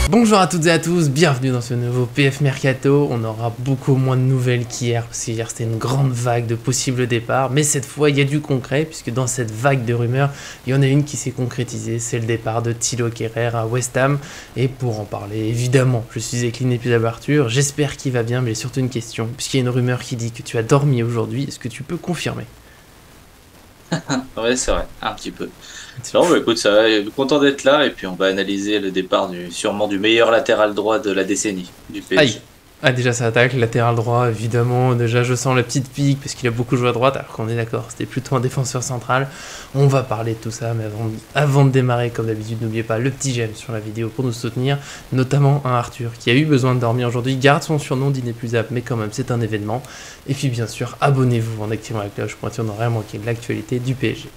Bonjour à toutes et à tous, bienvenue dans ce nouveau PF Mercato. On aura beaucoup moins de nouvelles qu'hier, parce qu'hier c'était une grande vague de possibles départs, mais cette fois il y a du concret, puisque dans cette vague de rumeurs, il y en a une qui s'est concrétisée, c'est le départ de Thilo Kehrer à West Ham. Et pour en parler, évidemment, je suis avec l'inépuisable Arthur, j'espère qu'il va bien, mais surtout une question, puisqu'il y a une rumeur qui dit que tu as dormi aujourd'hui, est-ce que tu peux confirmer? Ouais, c'est vrai, un petit peu. Non, bah, écoute, ça va, content d'être là et puis on va analyser le départ sûrement du meilleur latéral droit de la décennie du Aïe! PSG. Ah déjà ça attaque, latéral droit évidemment, déjà je sens la petite pique parce qu'il a beaucoup joué à droite alors qu'on est d'accord, c'était plutôt un défenseur central. On va parler de tout ça, mais avant de démarrer comme d'habitude n'oubliez pas le petit j'aime sur la vidéo pour nous soutenir, notamment un Arthur qui a eu besoin de dormir aujourd'hui, garde son surnom d'inépuisable mais quand même c'est un événement. Et puis bien sûr abonnez-vous en activant la cloche pour ne rien manquer de l'actualité du PSG.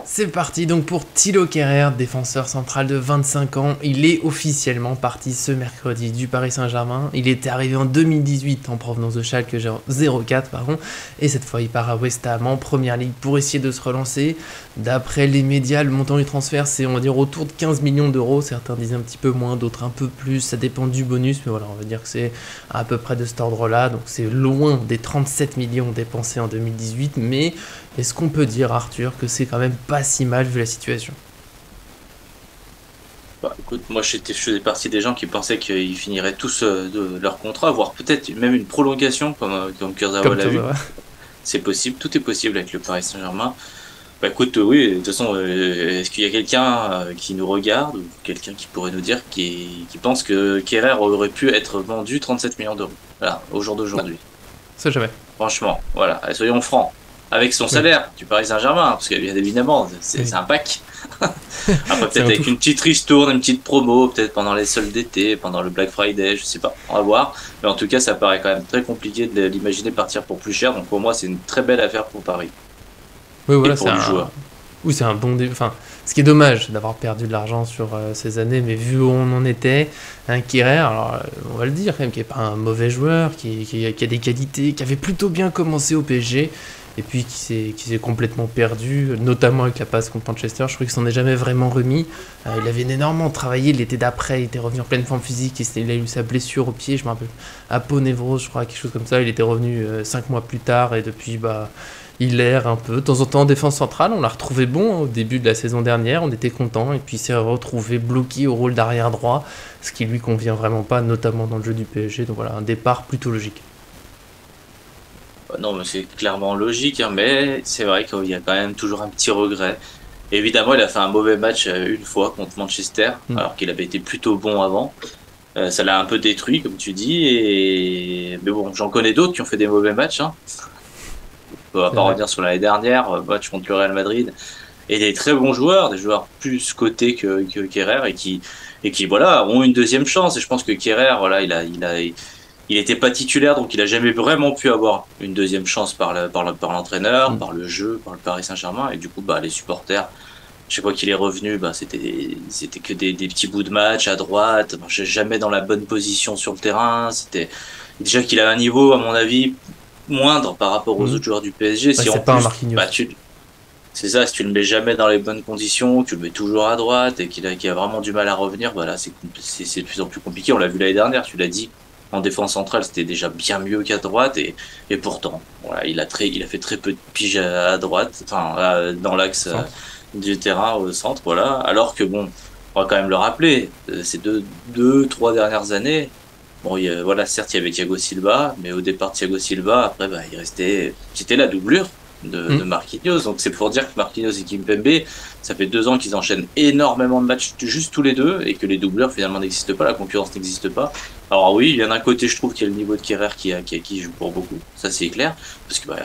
C'est parti donc pour Thilo Kehrer, défenseur central de 25 ans. Il est officiellement parti ce mercredi du Paris Saint-Germain. Il était arrivé en 2018 en provenance de Schalke 04, et cette fois il part à West Ham en première ligue pour essayer de se relancer. D'après les médias, le montant du transfert c'est on va dire autour de 15 millions d'euros. Certains disent un petit peu moins, d'autres un peu plus, ça dépend du bonus, mais voilà, on va dire que c'est à peu près de cet ordre-là. Donc c'est loin des 37 millions dépensés en 2018, mais est-ce qu'on peut dire, Arthur, que c'est quand même pas si mal vu la situation? Bah, écoute, moi je faisais partie des gens qui pensaient qu'ils finiraient tous de leur contrat, voire peut-être même une prolongation comme Kurzawa Comme l'a eu. toi, C'est possible, tout est possible avec le Paris Saint-Germain. Bah écoute, oui, de toute façon, est-ce qu'il y a quelqu'un qui nous regarde ou quelqu'un qui pourrait nous dire qui pense que Kehrer aurait pu être vendu 37 millions d'euros? Voilà, au jour non, d'aujourd'hui. ça jamais. Franchement, voilà, soyons francs. Avec son Oui, salaire du Paris Saint-Germain, parce que bien évidemment, c'est oui. un pack. Après, C'est peut-être un tout. avec une petite ristourne, une petite promo, peut-être pendant les soldes d'été, pendant le Black Friday, je sais pas, on va voir. Mais en tout cas, ça paraît quand même très compliqué de l'imaginer partir pour plus cher. Donc pour moi, c'est une très belle affaire pour Paris Oui, et voilà, pour c'est le un. joueur. Oui, c'est un bon début. Enfin, ce qui est dommage d'avoir perdu de l'argent sur ces années, mais vu où on en était, un Kehrer, alors on va le dire quand même, qui n'est pas un mauvais joueur, qui a des qualités, qui avait plutôt bien commencé au PSG, et puis qui s'est complètement perdu, notamment avec la passe contre Manchester. Je crois qu'il s'en est jamais vraiment remis. Il avait énormément travaillé l'été d'après, il était revenu en pleine forme physique, il a eu sa blessure au pied, je me rappelle, aponévrose, je crois, quelque chose comme ça. Il était revenu 5 mois plus tard, et depuis, bah. Il erre un peu, de temps en temps en défense centrale, on l'a retrouvé bon au début de la saison dernière, on était content, et puis il s'est retrouvé bloqué au rôle d'arrière droit, ce qui lui convient vraiment pas, notamment dans le jeu du PSG, donc voilà, un départ plutôt logique. Non, mais c'est clairement logique, hein, mais c'est vrai qu'il y a quand même toujours un petit regret. Évidemment, il a fait un mauvais match une fois contre Manchester, Hmm. alors qu'il avait été plutôt bon avant. Ça l'a un peu détruit, comme tu dis, mais bon, j'en connais d'autres qui ont fait des mauvais matchs, hein. On va C'est pas vrai. revenir sur l'année dernière, match contre le Real Madrid, et des très bons joueurs, des joueurs plus cotés que Kehrer et qui voilà ont une deuxième chance. Et je pense que Kehrer, voilà, il était pas titulaire, donc il a jamais vraiment pu avoir une deuxième chance par l'entraîneur, Hmm. par le jeu, par le Paris Saint-Germain, et du coup, bah les supporters. Chaque fois qu'il est revenu, bah c'était que des petits bouts de match à droite, marchait jamais dans la bonne position sur le terrain. C'était déjà qu'il a un niveau, à mon avis, moindre par rapport aux Hmm. autres joueurs du PSG. Ouais, Si en c'est pas un plus, Marquinhos. bah c'est ça, si tu le mets jamais dans les bonnes conditions, tu le mets toujours à droite et qu'il a vraiment du mal à revenir, bah là c'est de plus en plus compliqué. On l'a vu l'année dernière, tu l'as dit. En défense centrale, c'était déjà bien mieux qu'à droite et pourtant, voilà, il a fait très peu de piges à droite, enfin dans l'axe Centre. du terrain au centre, voilà. Alors que bon, on va quand même le rappeler, ces deux, trois dernières années, bon, voilà, certes, il y avait Thiago Silva, mais au départ de Thiago Silva, après, bah, c'était la doublure de Hmm. Marquinhos. Donc, c'est pour dire que Marquinhos et Kimpembe, ça fait 2 ans qu'ils enchaînent énormément de matchs juste tous les deux et que les doubleurs finalement n'existent pas, la concurrence n'existe pas. Alors oui, il y en a un côté, je trouve qu'il y a le niveau de Kehrer qui joue pour beaucoup, ça c'est clair, parce que bah,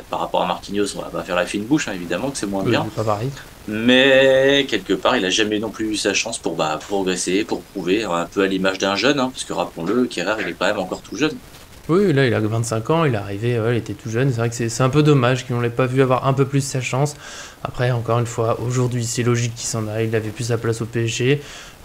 par rapport à Marquinhos, on va pas faire la fine bouche, hein, évidemment que c'est moins Oui, bien. c'est pas pareil. Mais quelque part, il a jamais non plus eu sa chance pour progresser, pour prouver, un peu à l'image d'un jeune, hein, parce que rappelons-le, Kehrer, il est quand même encore tout jeune. Oui, là il a 25 ans, il est arrivé, ouais, il était tout jeune, c'est vrai que c'est un peu dommage qu'on l'ait pas vu avoir un peu plus sa chance. Après, encore une fois, aujourd'hui c'est logique qu'il s'en aille, il avait plus sa place au PSG.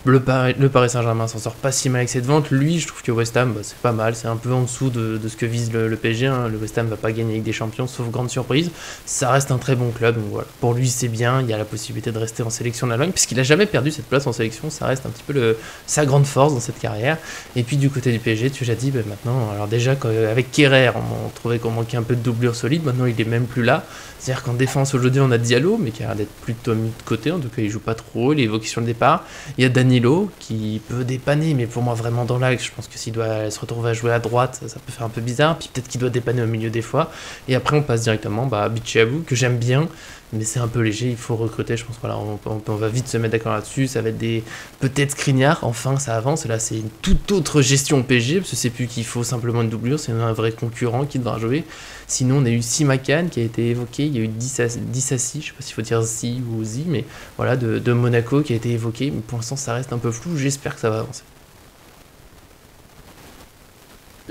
Le Paris Saint-Germain s'en sort pas si mal avec cette vente. Lui, je trouve que West Ham, c'est pas mal. C'est un peu en dessous de ce que vise le PSG. Hein. Le West Ham va pas gagner avec des champions, sauf grande surprise. Ça reste un très bon club. Donc voilà. Pour lui, c'est bien. Il y a la possibilité de rester en sélection d'Allemagne, puisqu'il a jamais perdu cette place en sélection. Ça reste un petit peu sa grande force dans cette carrière. Et puis du côté du PSG, tu l'as dit, maintenant, alors déjà, avec Kerrer, on trouvait qu'on manquait un peu de doublure solide. Maintenant, il est même plus là. C'est-à-dire qu'en défense, aujourd'hui, on a Diallo, mais qui a l'air d'être plutôt mis de côté. En tout cas, il joue pas trop. Il est évoqué sur le départ. Il y a Danilo qui peut dépanner, mais pour moi vraiment dans l'axe. Je pense que s'il doit se retrouver à jouer à droite, ça peut faire un peu bizarre. Puis peut-être qu'il doit dépanner au milieu des fois. Et après on passe directement à Bichabou, que j'aime bien, mais c'est un peu léger. Il faut recruter. Je pense voilà, on va vite se mettre d'accord là-dessus. Ça va être peut-être Skriniar. Enfin, ça avance. Et là, c'est une toute autre gestion PSG, parce que c'est plus qu'il faut simplement une doublure. C'est un vrai concurrent qui devra jouer. Sinon, on a eu Simakan qui a été évoqué. Il y a eu Dissassi, je ne sais pas s'il faut dire Zi ou Zi, mais voilà, de Monaco qui a été évoqué. Mais pour l'instant, ça reste un peu flou. J'espère que ça va avancer.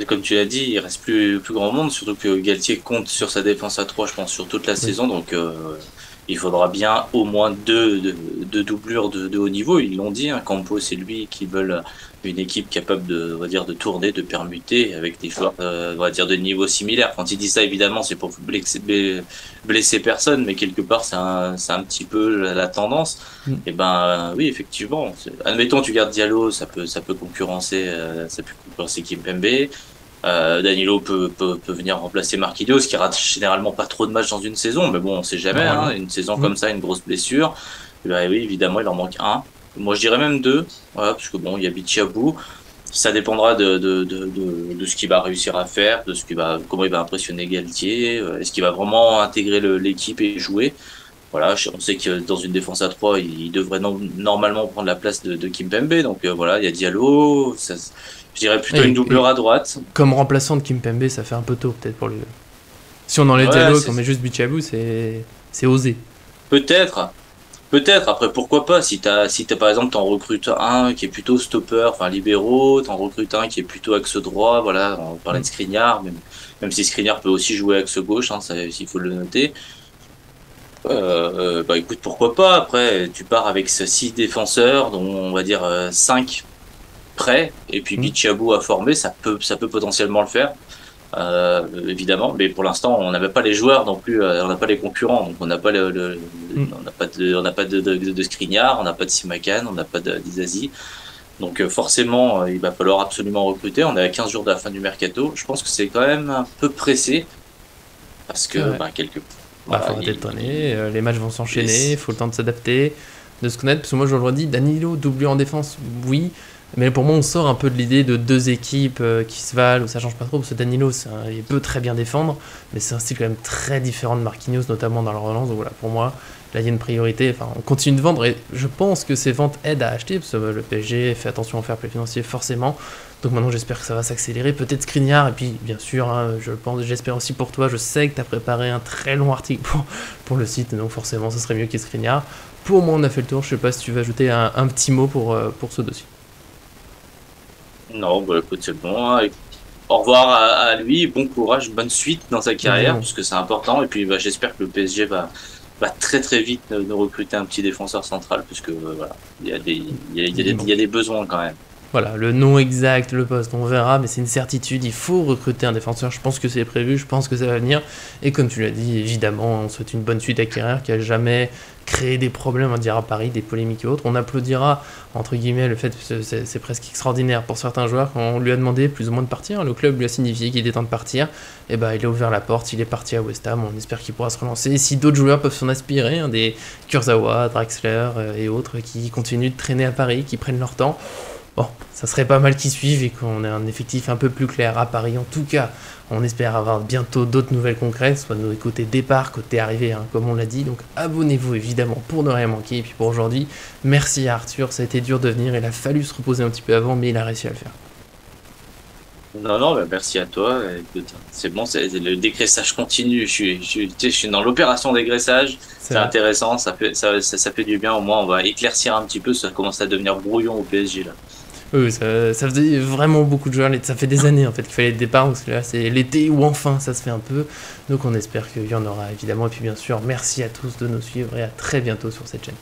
Comme tu l'as dit, il reste plus grand monde, surtout que Galtier compte sur sa défense à 3, je pense, sur toute la saison. Donc, il faudra bien au moins deux doublures de haut niveau. Ils l'ont dit, hein, Campos et lui qui veulent une équipe capable on va dire, de tourner, de permuter avec des joueurs, on va dire, de niveau similaire. Quand il dit ça, évidemment, c'est pour blesser personne, mais quelque part, c'est un petit peu la tendance. Et oui, effectivement. Admettons, tu gardes Diallo, ça peut concurrencer Kimpembe. Danilo peut venir remplacer Marquinhos, qui rate généralement pas trop de matchs dans une saison, mais bon, on sait jamais, hein, une saison comme ça, une grosse blessure, oui, évidemment, il en manque un. Moi, je dirais même deux, voilà, parce que bon, il y a Bichabou. Ça dépendra de ce qu'il va réussir à faire, comment il va impressionner Galtier, est-ce qu'il va vraiment intégrer l'équipe et jouer. Voilà, on sait que dans une défense à 3, il devrait normalement prendre la place de Kimpembe, donc voilà, il y a Diallo, je dirais plutôt une doublure à droite. Comme remplaçant de Kimpembe, ça fait un peu tôt peut-être pour lui. Si on enlève Diallo, qu'on met juste Bichabou, c'est osé. Peut-être. Après, pourquoi pas, si t'as par exemple, t'en recrutes un qui est plutôt stopper, enfin libéraux, t'en recrutes un qui est plutôt axe droit, voilà, on parlait de Skriniar, même si Skriniar peut aussi jouer axe gauche, hein, il faut le noter. Écoute, pourquoi pas, après, tu pars avec 6 défenseurs, dont on va dire 5 prêts, et puis Bichabou à former, ça peut potentiellement le faire. Évidemment, mais pour l'instant on n'avait pas les joueurs non plus, on n'a pas les concurrents, donc on n'a pas on n'a pas de Skriniar, on n'a pas de Simakan, on n'a pas d'Izazi, donc forcément il va falloir absolument recruter. On est à 15 jours de la fin du mercato, je pense que c'est quand même un peu pressé parce que faut étonner, les matchs vont s'enchaîner, il faut le temps de s'adapter, de se connaître, parce que moi je le redis, Danilo doublure en défense, oui. Mais pour moi, on sort un peu de l'idée de deux équipes qui se valent, où ça change pas trop, parce que Danilo, il peut très bien défendre, mais c'est un style quand même très différent de Marquinhos, notamment dans la relance. Donc voilà, pour moi, là, il y a une priorité. Enfin, on continue de vendre, et je pense que ces ventes aident à acheter, parce que le PSG fait attention au fair play financier, forcément. Donc maintenant, j'espère que ça va s'accélérer. Peut-être Skriniar, et puis, bien sûr, hein, j'espère aussi pour toi, je sais que tu as préparé un très long article pour le site, donc forcément, ce serait mieux qu'il y ait Skriniar. Pour moi, on a fait le tour. Je sais pas si tu veux ajouter un petit mot pour ce dossier. Non, écoute, c'est bon. Hein. Au revoir à lui, bon courage, bonne suite dans sa carrière, puisque c'est important. Et puis j'espère que le PSG va très très vite nous recruter un petit défenseur central, puisque voilà, il y a des besoins quand même. Voilà, le nom exact, le poste, on verra, mais c'est une certitude, il faut recruter un défenseur, je pense que c'est prévu, je pense que ça va venir, et comme tu l'as dit, évidemment, on souhaite une bonne suite à Kerrer, qui a jamais créé des problèmes, on dira à Paris, des polémiques et autres. On applaudira, entre guillemets, le fait que c'est presque extraordinaire pour certains joueurs, quand on lui a demandé plus ou moins de partir, le club lui a signifié qu'il était temps de partir, et il a ouvert la porte, il est parti à West Ham, on espère qu'il pourra se relancer, et si d'autres joueurs peuvent s'en aspirer, hein, des Kurzawa, Draxler et autres, qui continuent de traîner à Paris, qui prennent leur temps, bon, ça serait pas mal qu'ils suivent et qu'on ait un effectif un peu plus clair à Paris. En tout cas, on espère avoir bientôt d'autres nouvelles concrètes, soit de côté départ, côté arrivée, hein, comme on l'a dit. Donc abonnez-vous évidemment pour ne rien manquer. Et puis pour aujourd'hui, merci à Arthur. Ça a été dur de venir. Il a fallu se reposer un petit peu avant, mais il a réussi à le faire. Non, merci à toi. Écoute, c'est bon, le dégraissage continue. Je suis dans l'opération dégraissage. C'est intéressant, ça fait du bien. Au moins, on va éclaircir un petit peu. Ça commence à devenir brouillon au PSG là. Oui, ça faisait vraiment beaucoup de joueurs. Ça fait des années en fait qu'il fallait le départ, parce que là c'est l'été où enfin ça se fait un peu. Donc on espère qu'il y en aura évidemment. Et puis bien sûr, merci à tous de nous suivre et à très bientôt sur cette chaîne.